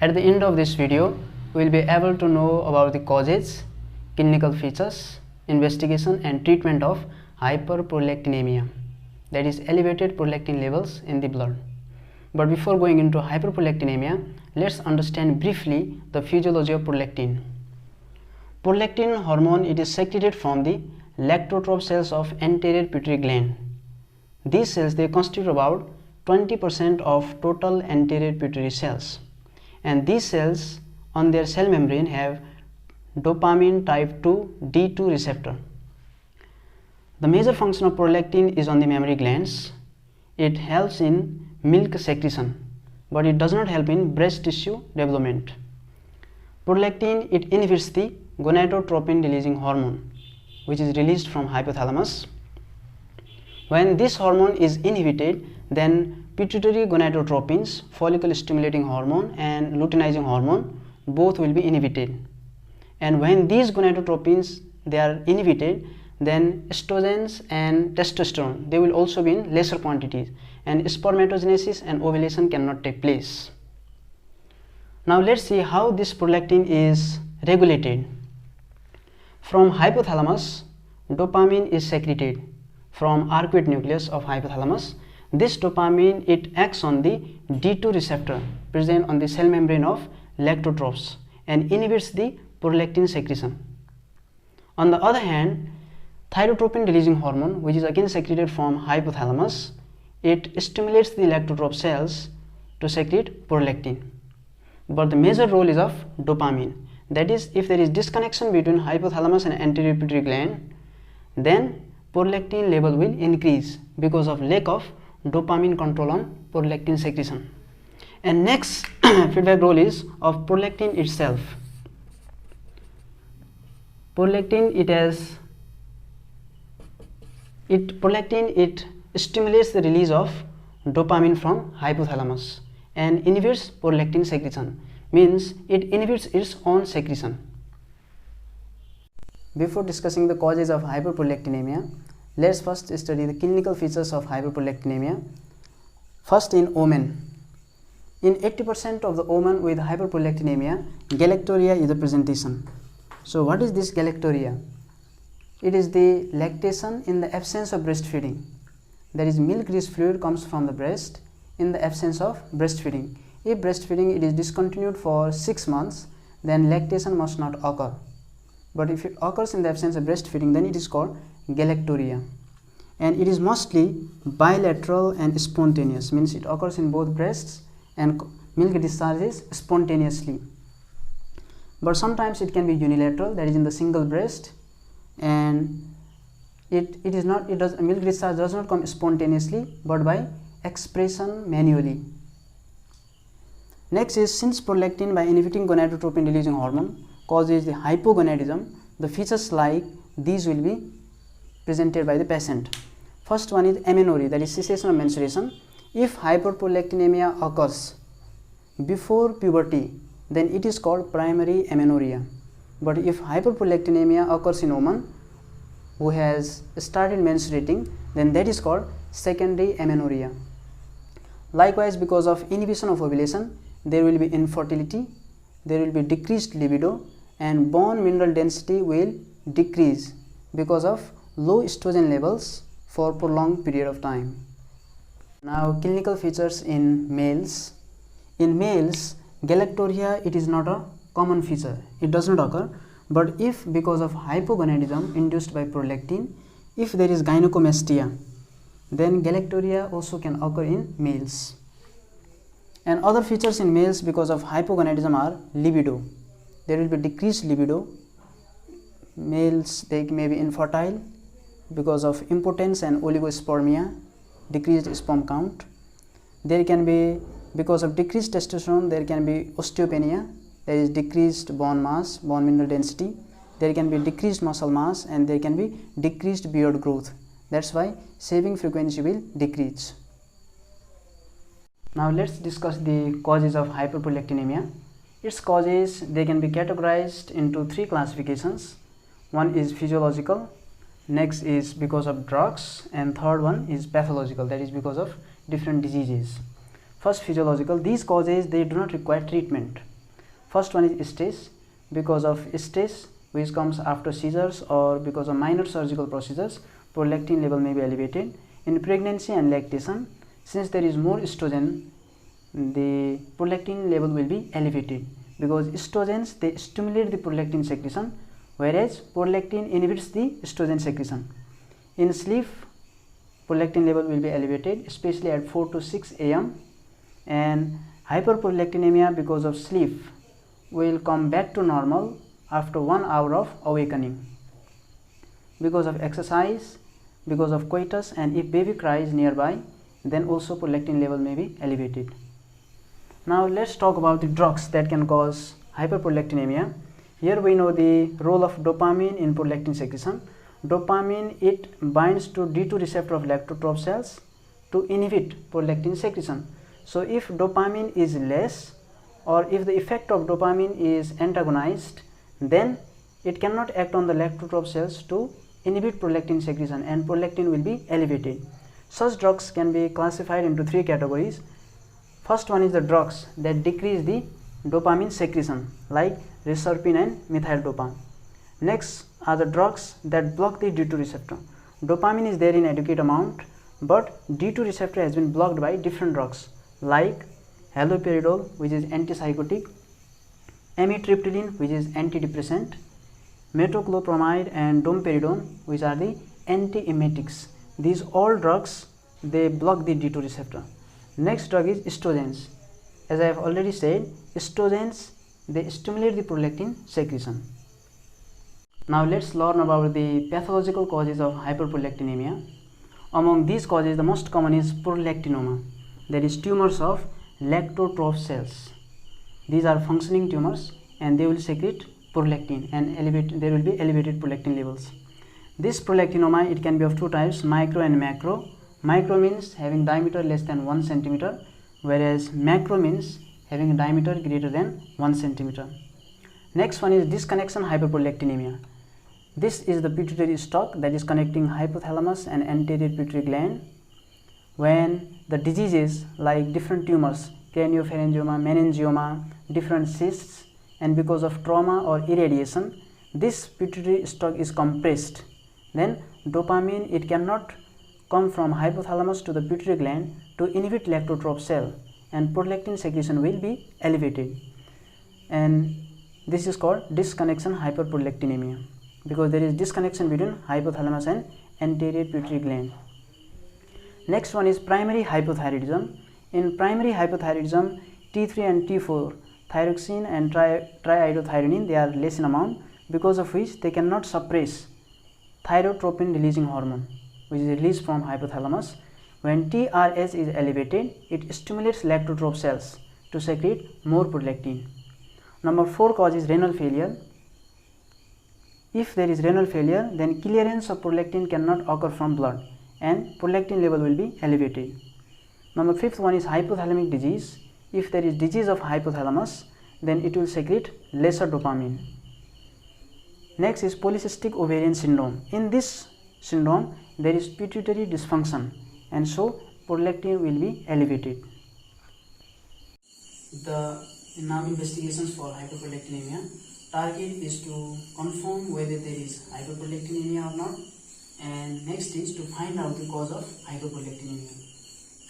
At the end of this video, we will be able to know about the causes, clinical features, investigation and treatment of hyperprolactinemia, that is elevated prolactin levels in the blood. But before going into hyperprolactinemia, let's understand briefly the physiology of prolactin. Prolactin hormone, it is secreted from the lactotrope cells of anterior pituitary gland. These cells, they constitute about 20% of total anterior pituitary cells, and these cells on their cell membrane have dopamine type 2 D2 receptor. The major function of prolactin is on the mammary glands. It helps in milk secretion, but it does not help in breast tissue development. Prolactin, it inhibits the gonadotropin releasing hormone, which is released from hypothalamus. When this hormone is inhibited, then pituitary gonadotropins, follicle stimulating hormone and luteinizing hormone, both will be inhibited. And when these gonadotropins, they are inhibited, then estrogens and testosterone, they will also be in lesser quantities, and spermatogenesis and ovulation cannot take place. Now let's see how this prolactin is regulated. From hypothalamus, dopamine is secreted from arcuate nucleus of hypothalamus. This dopamine, it acts on the D2 receptor present on the cell membrane of lactotropes and inhibits the prolactin secretion. On the other hand, thyrotropin releasing hormone, which is again secreted from hypothalamus, it stimulates the lactotrope cells to secrete prolactin. But the major role is of dopamine. That is, if there is disconnection between hypothalamus and anterior pituitary gland, then prolactin level will increase because of lack of dopamine control on prolactin secretion. And next feedback role is of prolactin itself. Prolactin, it stimulates the release of dopamine from hypothalamus and inhibits prolactin secretion, means it inhibits its own secretion. Before discussing the causes of hyperprolactinemia, let's first study the clinical features of hyperprolactinemia. First, in women. In 80% of the women with hyperprolactinemia, galactorrhea is the presentation. So what is this galactorrhea? It is the lactation in the absence of breastfeeding. That is, milk-rich fluid comes from the breast in the absence of breastfeeding. If breastfeeding it is discontinued for 6 months, then lactation must not occur. But if it occurs in the absence of breastfeeding, then it is called galactorrhea. And it is mostly bilateral and spontaneous, means it occurs in both breasts and milk discharges spontaneously. But sometimes it can be unilateral, that is in the single breast, and milk discharge does not come spontaneously but by expression manually. Next is, since prolactin by inhibiting gonadotropin releasing hormone causes the hypogonadism, the features like these will be presented by the patient. First one is amenorrhea, that is cessation of menstruation. If hyperprolactinemia occurs before puberty, then it is called primary amenorrhea. But if hyperprolactinemia occurs in a woman who has started menstruating, then that is called secondary amenorrhea. Likewise, because of inhibition of ovulation, there will be infertility, there will be decreased libido, and bone mineral density will decrease because of low estrogen levels for prolonged period of time. Now, clinical features in males. In males, galactorrhea, it is not a common feature, it does not occur. But if because of hypogonadism induced by prolactin, if there is gynecomastia, then galactorrhea also can occur in males. And other features in males because of hypogonadism are libido. There will be decreased libido. Males, they may be infertile because of impotence and oligospermia, decreased sperm count. There can be, because of decreased testosterone, there can be osteopenia, there is decreased bone mass, bone mineral density. There can be decreased muscle mass, and there can be decreased beard growth. That's why shaving frequency will decrease. Now let's discuss the causes of hyperprolactinemia. Its causes, they can be categorized into 3 classifications. One is physiological, next is because of drugs, and third one is pathological, that is because of different diseases. First, physiological. These causes, they do not require treatment. First one is stress. Because of stress which comes after seizures or because of minor surgical procedures, prolactin level may be elevated. In pregnancy and lactation, since there is more estrogen, the prolactin level will be elevated, because estrogens, they stimulate the prolactin secretion, whereas prolactin inhibits the estrogen secretion. In sleep, prolactin level will be elevated, especially at 4 to 6 am, and hyperprolactinemia because of sleep will come back to normal after 1 hour of awakening. Because of exercise, because of coitus, and if baby cries nearby, then also prolactin level may be elevated. Now let's talk about the drugs that can cause hyperprolactinemia. Here we know the role of dopamine in prolactin secretion. Dopamine, it binds to D2 receptor of lactotroph cells to inhibit prolactin secretion. So if dopamine is less, or if the effect of dopamine is antagonized, then it cannot act on the lactotroph cells to inhibit prolactin secretion, and prolactin will be elevated. Such drugs can be classified into 3 categories. First one is the drugs that decrease the dopamine secretion, like reserpine and methyldopam. Next are the drugs that block the D2 receptor. Dopamine is there in adequate amount, but D2 receptor has been blocked by different drugs like haloperidol, which is antipsychotic, amitriptyline, which is antidepressant, metoclopramide and domperidone, which are the antiemetics. These all drugs, they block the D2 receptor. Next drug is estrogens. As I have already said, estrogens, they stimulate the prolactin secretion. Now let's learn about the pathological causes of hyperprolactinemia. Among these causes, the most common is prolactinoma, that is tumors of lactotroph cells. These are functioning tumors and they will secrete prolactin, and there will be elevated prolactin levels. This prolactinoma, it can be of 2 types, micro and macro. Micro means having diameter less than 1 centimeter, whereas macro means having a diameter greater than 1 centimeter. Next one is disconnection hyperprolactinemia. This is the pituitary stalk that is connecting hypothalamus and anterior pituitary gland. When the diseases like different tumors, craniopharyngioma, meningioma, different cysts, and because of trauma or irradiation, this pituitary stalk is compressed, then dopamine, it cannot come from hypothalamus to the pituitary gland to inhibit lactotroph cell, and prolactin secretion will be elevated, and this is called disconnection hyperprolactinemia, because there is disconnection between hypothalamus and anterior pituitary gland. Next one is primary hypothyroidism. In primary hypothyroidism, T3 and T4, thyroxine and triiodothyronine, they are less in amount, because of which they cannot suppress thyrotropin releasing hormone, which is released from hypothalamus. When TRH is elevated, it stimulates lactotroph cells to secrete more prolactin. Number 4 cause is renal failure. If there is renal failure, then clearance of prolactin cannot occur from blood, and prolactin level will be elevated. Number 5th one is hypothalamic disease. If there is disease of hypothalamus, then it will secrete lesser dopamine. Next is polycystic ovarian syndrome. In this syndrome, there is pituitary dysfunction, and so prolactin will be elevated. The now investigations for hyperprolactinemia target is to confirm whether there is hyperprolactinemia or not, and next is to find out the cause of hyperprolactinemia.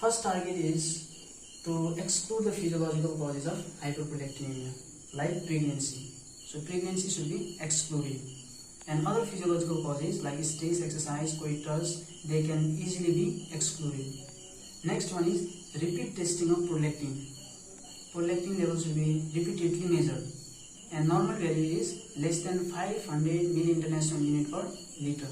First target is to exclude the physiological causes of hyperprolactinemia, like pregnancy. So pregnancy should be excluded, and other physiological causes like stress, exercise, coitus, they can easily be excluded. Next one is repeat testing of prolactin. Prolactin levels will be repeatedly measured, and normal value is less than 500 milli-international unit per liter.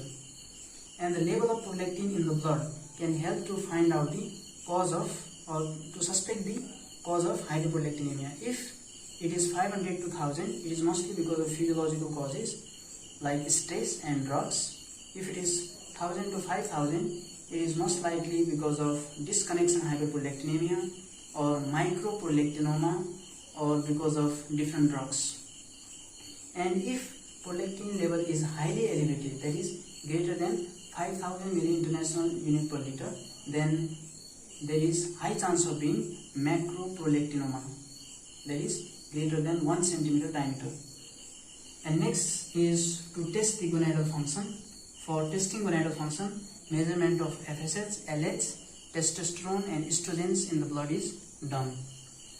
And the level of prolactin in the blood can help to find out the cause of, or to suspect the cause of hyperprolactinemia. If it is 500 to 1000, it is mostly because of physiological causes like stress and drugs. If it is 1000 to 5000, it is most likely because of disconnection hyperprolactinemia or microprolactinoma, or because of different drugs. And if prolactin level is highly elevated, that is greater than 5000 milli-international unit per liter, then there is high chance of being macroprolactinoma, that is greater than 1 centimeter diameter. And next is to test the gonadal function. For testing gonadal function, measurement of FSH, LH, testosterone and estrogens in the blood is done.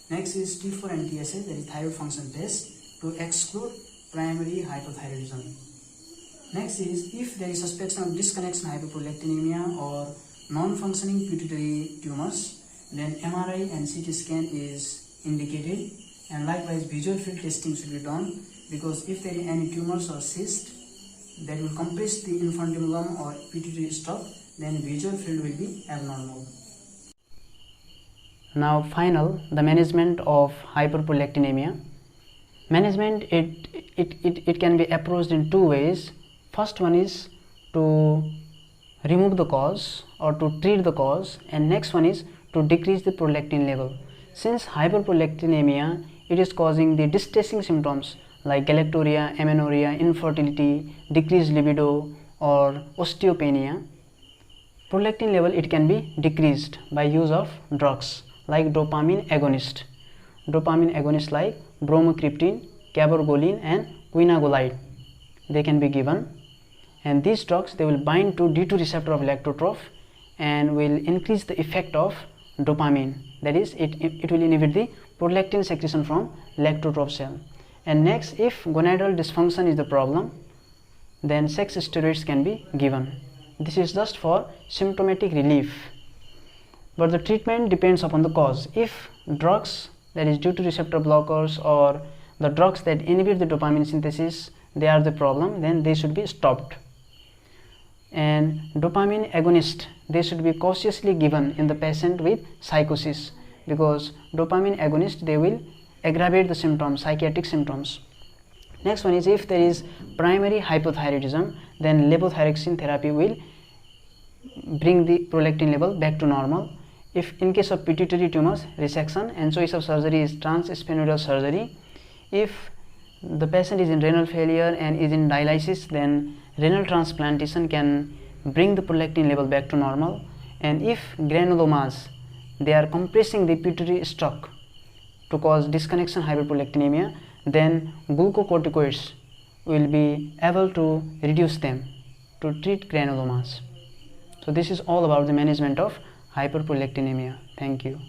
Next is T4 and TSH, that is thyroid function test, to exclude primary hypothyroidism. Next is if there is suspicion of disconnection hyperprolactinemia or non-functioning pituitary tumors, then MRI and CT scan is indicated, and likewise visual field testing should be done, because if there is any tumors or cyst that will compress the infundibulum or pituitary stalk, then visual field will be abnormal. Now final, the management of hyperprolactinemia. Management, it can be approached in two ways. First one is to remove the cause or to treat the cause, and next one is to decrease the prolactin level. Since hyperprolactinemia, it is causing the distressing symptoms like galactorrhea, amenorrhea, infertility, decreased libido or osteopenia, prolactin level it can be decreased by use of drugs like dopamine agonist. Dopamine agonists like bromocriptine, cabergoline and quinagoline, they can be given, and these drugs they will bind to D2 receptor of lactotroph and will increase the effect of dopamine, that is it will inhibit the prolactin secretion from lactotroph cell. And next, if gonadal dysfunction is the problem, then sex steroids can be given. This is just for symptomatic relief, but the treatment depends upon the cause. If drugs, that is D2 receptor blockers or the drugs that inhibit the dopamine synthesis, they are the problem, then they should be stopped. And dopamine agonist, they should be cautiously given in the patient with psychosis, because dopamine agonist they will aggravate the symptoms, psychiatric symptoms. Next one is if there is primary hypothyroidism, then levothyroxine therapy will bring the prolactin level back to normal. If in case of pituitary tumors, resection, and choice of surgery is transsphenoidal surgery. If the patient is in renal failure and is in dialysis, then renal transplantation can bring the prolactin level back to normal. And if granulomas, they are compressing the pituitary stalk to cause disconnection hyperprolactinemia, then glucocorticoids will be able to reduce them to treat granulomas. So this is all about the management of hyperprolactinemia. Thank you.